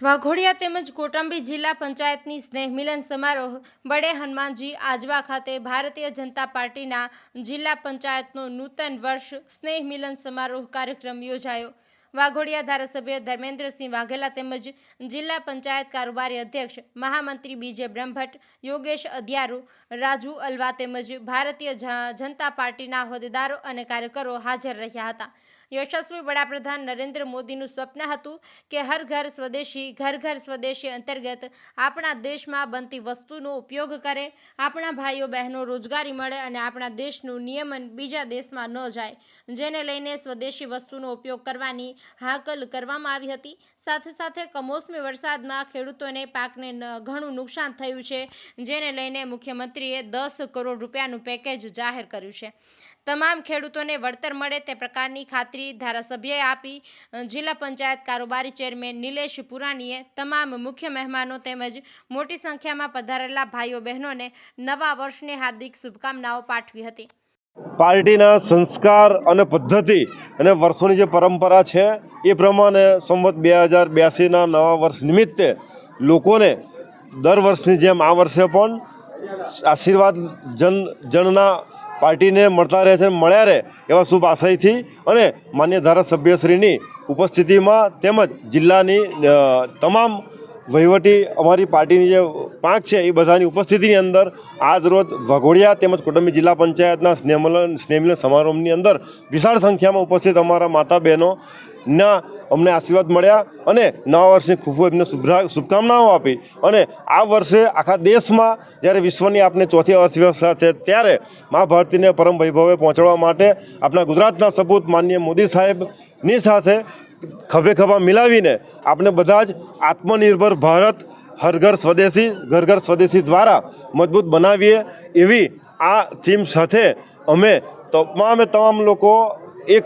વાઘોડિયા તેમજ કોટંબી જિલ્લા પંચાયતની સ્નેહ મિલન સમારોહ બડે હનુમાનજી આજવા ખાતે ભારતીય જનતા પાર્ટીના જિલ્લા પંચાયતનો નૂતન વર્ષ સ્નેહ મિલન સમારોહ કાર્યક્રમ યોજાયો। વાઘોડિયા ધારાસભ્ય ધર્મેન્દ્રસિંહ વાઘેલા તેમજ જિલ્લા પંચાયત કારોબારી અધ્યક્ષ મહામંત્રી બીજે બ્રહ્મભટ્ટ, યોગેશ અધિયારુ, રાજુ અલવા તેમજ ભારતીય જનતા પાર્ટીના હોદ્દેદારો અને કાર્યકરો હાજર રહ્યા હતા। યશસ્વી વડાપ્રધાન નરેન્દ્ર મોદીનું સ્વપ્ન હતું કે હર ઘર સ્વદેશી અંતર્ગત આપણા દેશમાં બનતી વસ્તુનો ઉપયોગ કરે, આપણા ભાઈઓ બહેનો રોજગારી મળે અને આપણા દેશનું નિયમન બીજા દેશમાં ન જાય, જેને લઈને સ્વદેશી વસ્તુનો ઉપયોગ કરવાની હાકલ કરવામાં આવી હતી। સાથે સાથે કમોસમી વરસાદમાં ખેડૂતોને પાકને ઘણું નુકસાન થયું છે, જેને લઈને મુખ્યમંત્રીએ 10 કરોડ રૂપિયાનું પેકેજ જાહેર કર્યું છે। તમામ ખેડૂતોને વળતર મળે તે પ્રકારની ખાતરી ધારાસભ્યએ આપી। જિલ્લા પંચાયત કારોબારી ચેરમેન નિલેશ પુરાણીએ તમામ મુખ્ય મહેમાનો તેમજ મોટી સંખ્યામાં પધારેલા ભાઈઓ બહેનોને નવા વર્ષની હાર્દિક શુભકામનાઓ પાઠવી હતી। પાર્ટીના સંસ્કાર અને પદ્ધતિ અને વર્ષોની જે પરંપરા છે એ પ્રમાણે સંવત 2082ના નવા વર્ષ નિમિત્તે લોકોને દર વર્ષની જેમ આ વર્ષે પણ આશીર્વાદ જનના પાર્ટીને મળતા રહે છે, મળ્યા રહે એવા શુભ આશયથી અને માન્ય ધારાસભ્યશ્રીની ઉપસ્થિતિમાં તેમજ જિલ્લાની તમામ વહીવટી અમારી પાર્ટીની જે પાંખ છે એ બધાની ઉપસ્થિતિની અંદર આજ રોજ વાઘોડિયા તેમજ કોટંબી જિલ્લા પંચાયતના સ્નેહ મિલન સમારોહની અંદર વિશાળ સંખ્યામાં ઉપસ્થિત અમારા માતા બહેનોના અમને આશીર્વાદ મળ્યા અને નવા વર્ષની ખૂબ એમને શુભકામનાઓ આપી। અને આ વર્ષે આખા દેશમાં જ્યારે વિશ્વની આપણે ચોથી અર્થવ્યવસ્થા છે ત્યારે મા ભારતીને પરમ વૈભવે પહોંચાડવા માટે આપણા ગુજરાતના સપૂત માનનીય મોદી સાહેબની સાથે ખભે ખભા મિલાવીને આપણે બધા જ આત્મનિર્ભર ભારત હર ઘર સ્વદેશી દ્વારા મજબૂત બનાવીએ એવી આ થીમ સાથે અમે તમામ લોકો એક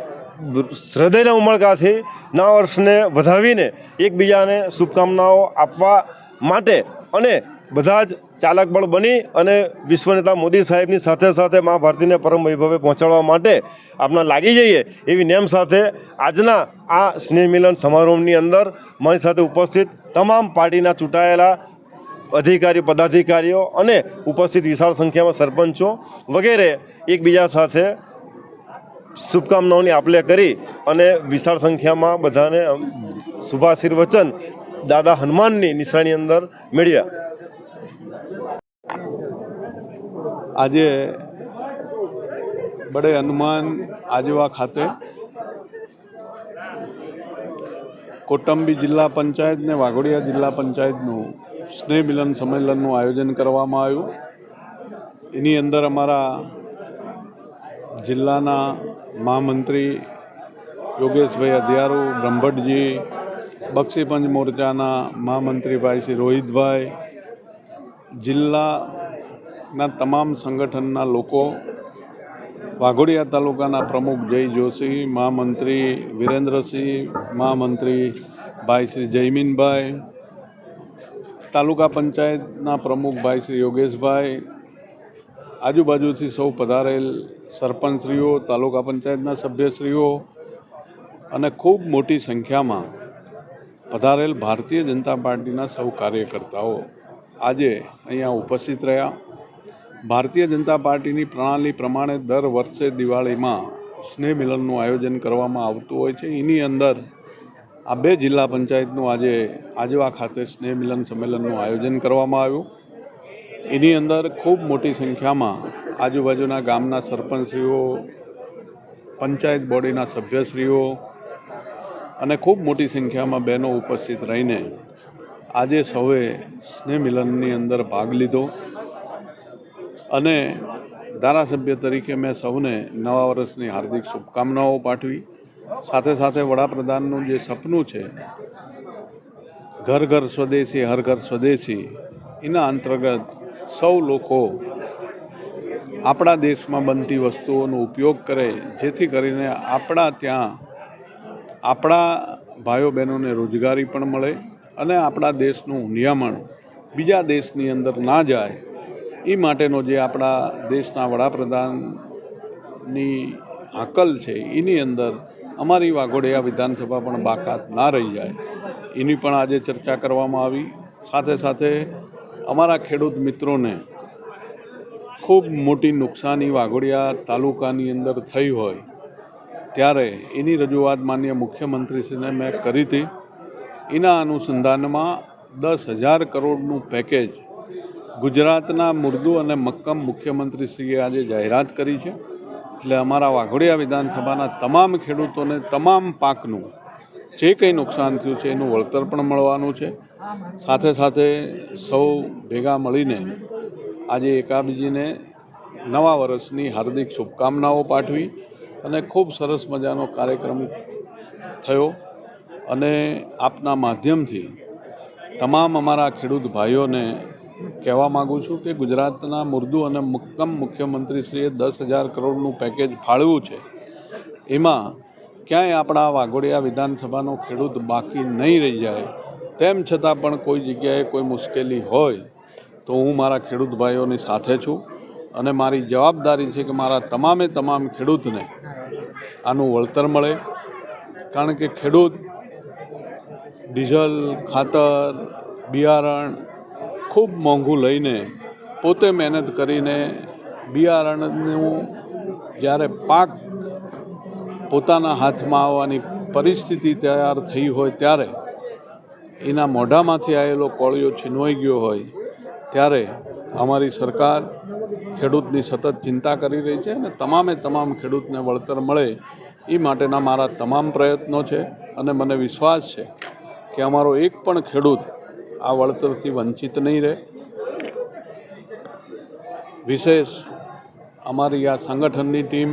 હૃદયના ઉમળકાથી નવા વર્ષને વધાવીને એકબીજાને શુભકામનાઓ આપવા માટે અને બધા જ ચાલક બળ બની અને વિશ્વ નેતા મોદી સાહેબની સાથે સાથે મા ભારતીને પરમ વૈભવે પહોંચાડવા માટે આપણા લાગી જઈએ એવી નેમ સાથે આજના આ સ્નેહ મિલન સમારોહની અંદર મારી સાથે ઉપસ્થિત તમામ પાર્ટીના ચૂંટાયેલા અધિકારી પદાધિકારીઓ અને ઉપસ્થિત વિશાળ સંખ્યામાં સરપંચો વગેરે એકબીજા સાથે શુભકામનાઓની આપ લે કરી અને વિશાળ સંખ્યામાં બધાને શુભાશીર્વચન દાદા હનુમાનની નિશાની અંદર મેળવ્યા। આજે બડે હનુમાન આજવા ખાતે કોટંબી જિલ્લા પંચાયત ને વાઘોડિયા જિલ્લા પંચાયતનું સ્નેહ મિલન સંમેલનનું આયોજન કરવામાં આવ્યું। એની અંદર અમારા જિલ્લાના મહામંત્રી યોગેશભાઈ અધિયારુ, બ્રહ્મભટ્ટજી, બક્ષીપંચ મોરચાના મહામંત્રી ભાઈ શ્રી રોહિતભાઈ, જિલ્લાના તમામ સંગઠનના લોકો, વાઘોડિયા તાલુકાના પ્રમુખ જય જોશી, મહામંત્રી વિરેન્દ્રસિંહ, મહામંત્રી ભાઈ શ્રી જયમીનભાઈ, તાલુકા પંચાયતના પ્રમુખ ભાઈ શ્રી યોગેશભાઈ, આજુબાજુથી સૌ પધારેલ સરપંચશ્રીઓ, તાલુકા પંચાયતના સભ્યશ્રીઓ અને ખૂબ મોટી સંખ્યામાં પધારેલ ભારતીય જનતા પાર્ટીના સૌ કાર્યકર્તાઓ આજે અહીંયા ઉપસ્થિત રહ્યા। ભારતીય જનતા પાર્ટીની પ્રણાલી પ્રમાણે દર વર્ષે દિવાળીમાં સ્નેહ મિલનનું આયોજન કરવામાં આવતું હોય છે। એની અંદર આ બે જિલ્લા પંચાયતનું આજે આજવા ખાતે સ્નેહ મિલન સંમેલનનું આયોજન કરવામાં આવ્યું। એની અંદર ખૂબ મોટી સંખ્યામાં આજુબાજુના ગામના સરપંચશ્રીઓ, પંચાયત બોડીના સભ્યશ્રીઓ અને ખૂબ મોટી સંખ્યામાં બહેનો ઉપસ્થિત રહીને આજે સૌએ સ્નેહ મિલનની અંદર ભાગ લીધો અને ધારાસભ્ય તરીકે મેં સૌને નવા વર્ષની હાર્દિક શુભકામનાઓ પાઠવી। સાથે સાથે વડાપ્રધાનનું જે સપનું છે ઘર ઘર સ્વદેશી હર ઘર સ્વદેશી, એના અંતર્ગત સૌ લોકો આપણા દેશમાં બનતી વસ્તુઓનો ઉપયોગ કરે, જેથી કરીને આપણા ત્યાં આપણા ભાઈઓ બહેનોને રોજગારી પણ મળે અને આપણા દેશનું નિયમન બીજા દેશની અંદર ના જાય એ માટેનો જે આપણા દેશના વડાપ્રધાનની હાકલ છે એની અંદર અમારી વાઘોડિયા વિધાનસભા પણ બાકાત ના રહી જાય એની પણ આજે ચર્ચા કરવામાં આવી. સાથે સાથે અમારા ખેડૂત મિત્રોને ખૂબ મોટી નુકસાની વાઘોડિયા તાલુકાની અંદર થઈ હોય ત્યારે એની રજૂઆત માનનીય મુખ્યમંત્રીશ્રીને મેં કરી હતી. એના અનુસંધાનમાં 10,000 કરોડનું પેકેજ ગુજરાતના મૃદુ અને મક્કમ મુખ્યમંત્રીશ્રીએ આજે જાહેરાત કરી છે. એટલે અમારા વાઘોડિયા વિધાનસભાના તમામ ખેડૂતોને તમામ પાકનું જે કંઈ નુકસાન થયું છે એનું વળતર પણ મળવાનું છે. સાથે સાથે સૌ ભેગા મળીને આજે એકાબીજીને નવા વર્ષની હાર્દિક શુભકામનાઓ પાઠવી અને ખૂબ સરસ મજાનો કાર્યક્રમ થયો. અને આપના માધ્યમથી તમામ અમારા ખેડૂત ભાઈઓને કહેવા માગું છું કે ગુજરાતના મૃદુ અને મક્કમ મુખ્યમંત્રીશ્રીએ 10,000 કરોડનું પેકેજ ફાળવ્યું છે. એમાં ક્યાંય આપણા વાઘોડિયા વિધાનસભાનો ખેડૂત બાકી નહીં રહી જાય. તેમ છતાં પણ કોઈ જગ્યાએ કોઈ મુશ્કેલી હોય તો હું મારા ખેડૂત ભાઈઓની સાથે છું અને મારી જવાબદારી છે કે મારા તમામ ખેડૂતને આનું વળતર મળે. કારણ કે ખેડૂત ડીઝલ, ખાતર, બિયારણ ખૂબ મોંઘું લઈને પોતે મહેનત કરીને બિયારણનું જ્યારે પાક પોતાના હાથમાં આવવાની પરિસ્થિતિ તૈયાર થઈ હોય ત્યારે એના મોઢામાંથી આવેલો કોળિયો છીનવાઈ ગયો હોય ત્યારે અમારી સરકાર ખેડૂતની સતત ચિંતા કરી રહી છે અને તમામ ખેડૂતને વળતર મળે એ માટેના મારા તમામ પ્રયત્નો છે. અને મને વિશ્વાસ છે કે અમારો એક પણ ખેડૂત આ વળતરથી વંચિત નહીં રહે. વિશેષ અમારી આ સંગઠનની ટીમ,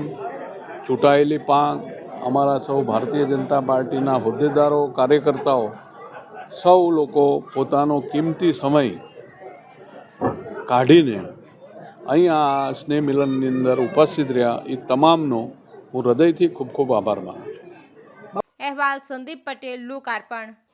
ચૂંટાયેલી પાંખ, અમારા સૌ ભારતીય જનતા પાર્ટીના હોદ્દેદારો, કાર્યકર્તાઓ સૌ લોકો પોતાનો કિંમતી સમય કાઢીને અહીંયા સ્નેહ મિલનની અંદર ઉપસ્થિત રહ્યા. એ તમામનો હું હૃદયથી ખૂબ આભાર માનું છું. અહેવાલ સંદીપ પટેલ, લોકાર્પણ.